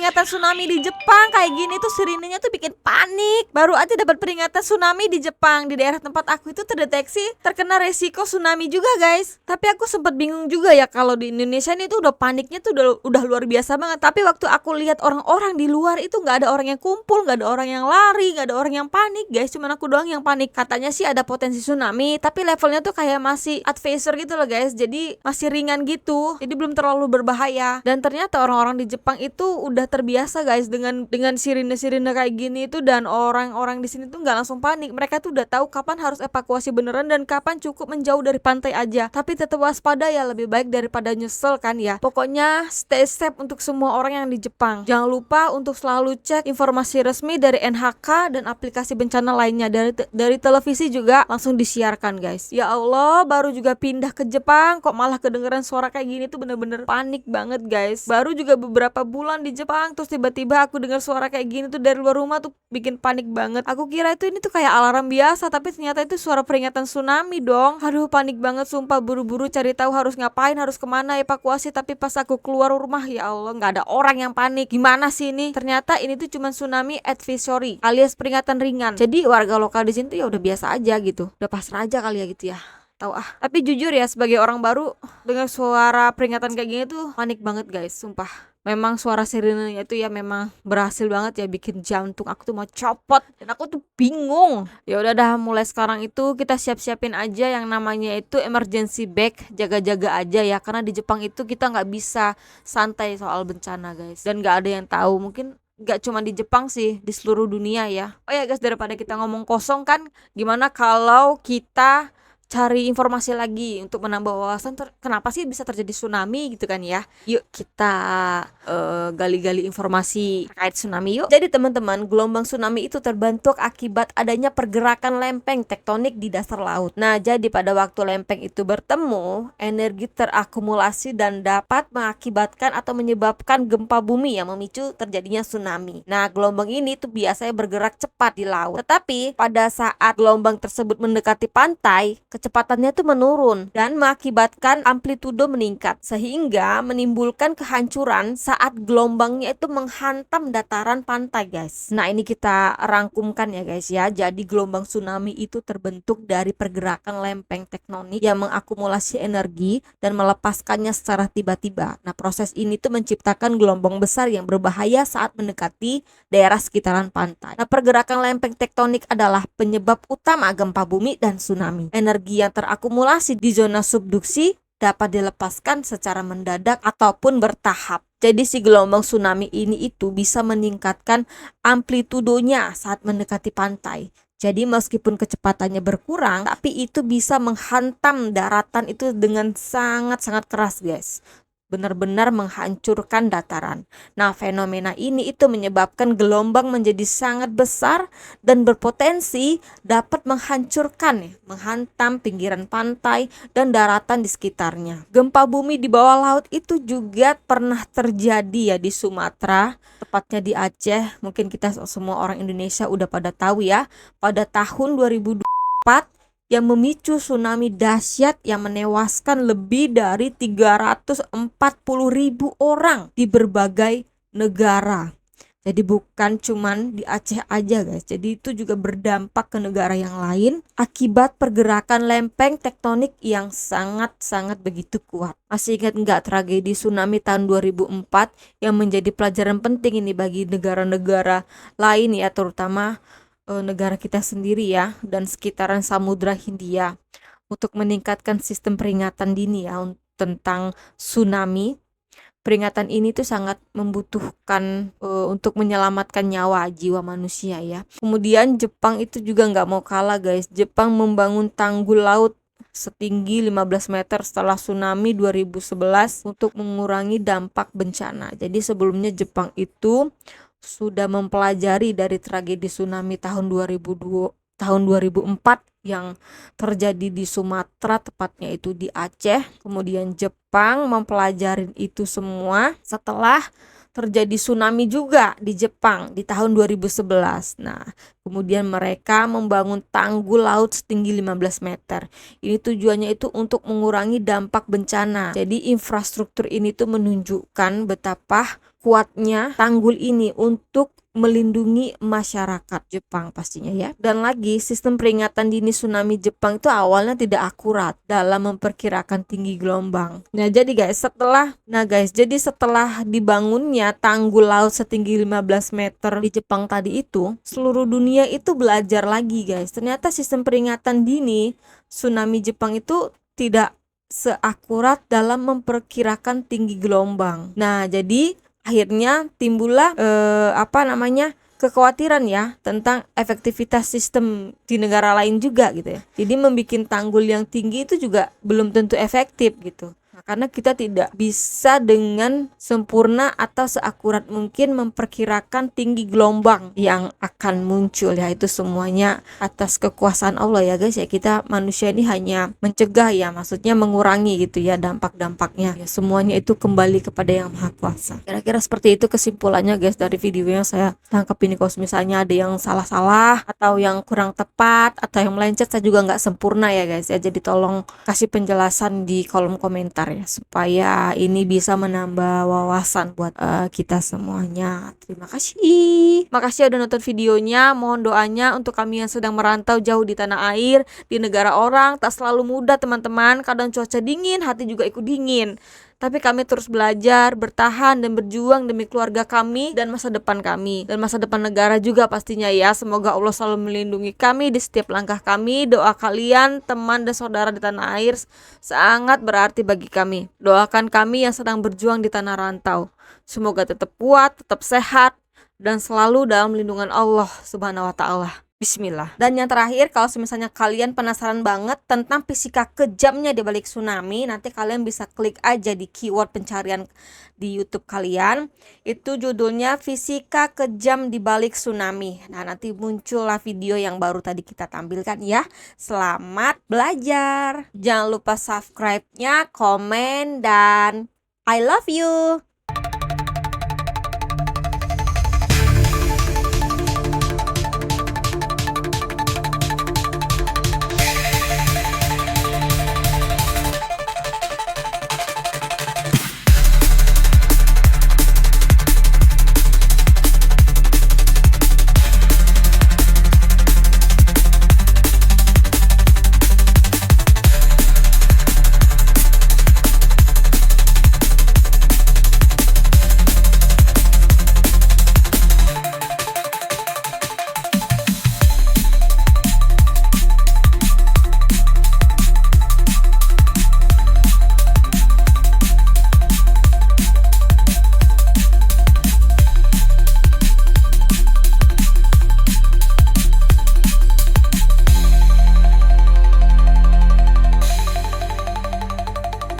peringatan tsunami di Jepang kayak gini tuh sirinenya tuh bikin panik. Baru aja dapat peringatan tsunami di Jepang, di daerah tempat aku itu terdeteksi terkena resiko tsunami juga guys. Tapi aku sempat bingung juga ya, kalau di Indonesia ini tuh udah paniknya tuh udah luar biasa banget. Tapi waktu aku lihat orang-orang di luar itu nggak ada orang yang kumpul, nggak ada orang yang lari, nggak ada orang yang panik guys. Cuman aku doang yang panik. Katanya sih ada potensi tsunami, tapi levelnya tuh kayak masih advisor gitu loh guys. Jadi masih ringan gitu. Jadi belum terlalu berbahaya. Dan ternyata orang-orang di Jepang itu udah terbiasa guys dengan sirine-sirine kayak gini itu, dan orang-orang di sini tuh nggak langsung panik. Mereka tuh udah tahu kapan harus evakuasi beneran dan kapan cukup menjauh dari pantai aja. Tapi tetap waspada ya, lebih baik daripada nyesel kan ya. Pokoknya stay safe untuk semua orang yang di Jepang. Jangan lupa untuk selalu cek informasi resmi dari NHK dan aplikasi bencana lainnya. Dari televisi juga langsung disiarkan guys. Ya Allah, baru juga pindah ke Jepang kok malah kedengeran suara kayak gini tuh bener-bener panik banget guys. Baru juga beberapa bulan di Jepang, terus tiba-tiba aku dengar suara kayak gini tuh dari luar rumah tuh bikin panik banget. Aku kira ini tuh kayak alarm biasa, tapi ternyata itu suara peringatan tsunami dong. Aduh panik banget sumpah, buru-buru cari tahu harus ngapain, harus kemana evakuasi. Tapi pas aku keluar rumah, ya Allah nggak ada orang yang panik. Gimana sih ini? Ternyata ini tuh cuma tsunami advisory alias peringatan ringan. Jadi warga lokal di sini tuh ya udah biasa aja gitu, udah pasrah aja kali ya gitu ya. Tahu ah. Tapi jujur ya, sebagai orang baru dengar suara peringatan kayak gini tuh panik banget guys, sumpah. Memang suara sirenenya itu ya memang berhasil banget ya bikin jantung aku tuh mau copot, dan aku tuh bingung. Ya udah dah, mulai sekarang itu kita siap-siapin aja yang namanya itu emergency bag, jaga-jaga aja ya, karena di Jepang itu kita nggak bisa santai soal bencana guys, dan nggak ada yang tahu, mungkin gak cuma di Jepang sih, di seluruh dunia ya. Oh ya guys, daripada kita ngomong kosong kan, gimana kalau kita cari informasi lagi untuk menambah wawasan kenapa sih bisa terjadi tsunami gitu kan ya. Yuk kita gali-gali informasi terkait tsunami yuk. Jadi teman-teman, gelombang tsunami itu terbentuk akibat adanya pergerakan lempeng tektonik di dasar laut. Nah, jadi pada waktu lempeng itu bertemu, energi terakumulasi dan dapat mengakibatkan atau menyebabkan gempa bumi yang memicu terjadinya tsunami. Nah, gelombang ini tuh biasanya bergerak cepat di laut. Tetapi pada saat gelombang tersebut mendekati pantai, kecepatannya tuh menurun dan mengakibatkan amplitudo meningkat, sehingga menimbulkan kehancuran saat gelombangnya itu menghantam dataran pantai guys. Nah, ini kita rangkumkan ya guys ya. Jadi gelombang tsunami itu terbentuk dari pergerakan lempeng tektonik yang mengakumulasi energi dan melepaskannya secara tiba-tiba. Nah, proses ini tuh menciptakan gelombang besar yang berbahaya saat mendekati daerah sekitaran pantai. Nah, pergerakan lempeng tektonik adalah penyebab utama gempa bumi dan tsunami. Energi yang terakumulasi di zona subduksi dapat dilepaskan secara mendadak ataupun bertahap. Jadi si gelombang tsunami ini itu bisa meningkatkan amplitudonya saat mendekati pantai. Jadi meskipun kecepatannya berkurang, tapi itu bisa menghantam daratan itu dengan sangat-sangat keras guys. Benar-benar menghancurkan dataran. Nah, fenomena ini itu menyebabkan gelombang menjadi sangat besar dan berpotensi dapat menghantam pinggiran pantai dan daratan di sekitarnya. Gempa bumi di bawah laut itu juga pernah terjadi ya di Sumatera, tepatnya di Aceh. Mungkin kita semua orang Indonesia udah pada tahu ya, pada tahun 2024 yang memicu tsunami dahsyat yang menewaskan lebih dari 340.000 orang di berbagai negara. Jadi bukan cuman di Aceh aja guys, jadi itu juga berdampak ke negara yang lain akibat pergerakan lempeng tektonik yang sangat-sangat begitu kuat. Masih ingat nggak tragedi tsunami tahun 2004 yang menjadi pelajaran penting ini bagi negara-negara lain ya, terutama negara kita sendiri ya, dan sekitaran Samudra Hindia, untuk meningkatkan sistem peringatan dini ya tentang tsunami. Peringatan ini tuh sangat membutuhkan untuk menyelamatkan nyawa jiwa manusia ya. Kemudian Jepang itu juga nggak mau kalah guys. Jepang membangun tanggul laut setinggi 15 meter setelah tsunami 2011 untuk mengurangi dampak bencana. Jadi sebelumnya Jepang itu sudah mempelajari dari tragedi tsunami tahun 2004 yang terjadi di Sumatera, tepatnya itu di Aceh. Kemudian Jepang mempelajari itu semua setelah terjadi tsunami juga di Jepang di tahun 2011. Nah, kemudian mereka membangun tanggul laut setinggi 15 meter. Ini tujuannya itu untuk mengurangi dampak bencana. Jadi infrastruktur ini tuh menunjukkan betapa kuatnya tanggul ini untuk melindungi masyarakat Jepang pastinya ya. Dan lagi, sistem peringatan dini tsunami Jepang itu awalnya tidak akurat dalam memperkirakan tinggi gelombang. Jadi setelah dibangunnya tanggul laut setinggi 15 meter di Jepang tadi itu, seluruh dunia itu belajar lagi guys. Ternyata sistem peringatan dini tsunami Jepang itu tidak seakurat dalam memperkirakan tinggi gelombang. Nah, jadi akhirnya timbullah kekhawatiran ya tentang efektivitas sistem di negara lain juga gitu ya. Jadi membuat tanggul yang tinggi itu juga belum tentu efektif gitu. Karena kita tidak bisa dengan sempurna atau seakurat mungkin memperkirakan tinggi gelombang yang akan muncul ya. Itu semuanya atas kekuasaan Allah ya guys ya. Kita manusia ini hanya mencegah ya, maksudnya mengurangi gitu ya dampak-dampaknya ya, semuanya itu kembali kepada Yang Maha Kuasa. Kira-kira seperti itu kesimpulannya guys dari video yang saya tangkap ini. Kalau misalnya ada yang salah-salah atau yang kurang tepat atau yang melencet, saya juga nggak sempurna ya guys ya. Jadi tolong kasih penjelasan di kolom komentar ya, supaya ini bisa menambah wawasan buat kita semuanya. Terima kasih. Makasih udah nonton videonya. Mohon doanya untuk kami yang sedang merantau jauh di tanah air, di negara orang. Tak selalu mudah teman-teman. Kadang cuaca dingin, hati juga ikut dingin. Tapi kami terus belajar, bertahan, dan berjuang demi keluarga kami dan masa depan kami. Dan masa depan negara juga pastinya ya. Semoga Allah selalu melindungi kami di setiap langkah kami. Doa kalian, teman dan saudara di tanah air sangat berarti bagi kami. Doakan kami yang sedang berjuang di tanah rantau. Semoga tetap kuat, tetap sehat, dan selalu dalam lindungan Allah Subhanahu wa Ta'ala. Bismillah. Dan yang terakhir, kalau misalnya kalian penasaran banget tentang fisika kejamnya di balik tsunami, nanti kalian bisa klik aja di keyword pencarian di YouTube kalian. Itu judulnya fisika kejam di balik tsunami. Nah, nanti muncullah video yang baru tadi kita tampilkan ya. Selamat belajar. Jangan lupa subscribe-nya, komen, dan I love you.